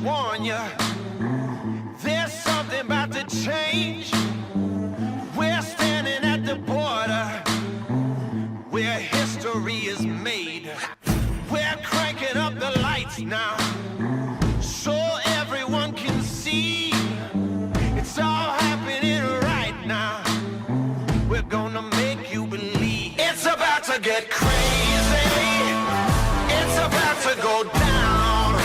warn you, there's something about to change. We're standing at the border where history is made. We're cranking up the lights now so everyone can see. It's all happening right now. We're gonna make you believe. It's about to get crazy. It's about to go down.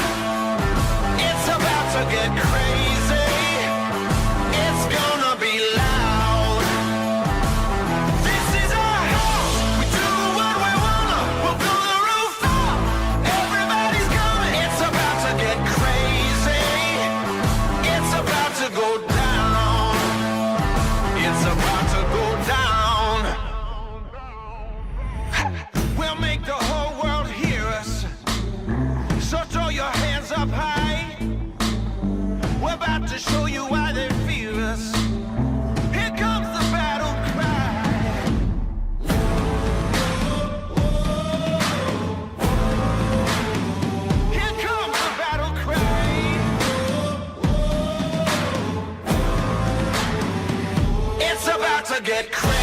It's about to get crazy. It's gonna be loud. This is our house. We do what we wanna. We'll build the roof up. Everybody's coming. It's about to get crazy. It's about to go down. It's about to go down. We'll make the whole world hear us. So throw your hands up high. We're about to show you why they fear us. Here comes the battle cry. Here comes the battle cry. It's about to get crazy.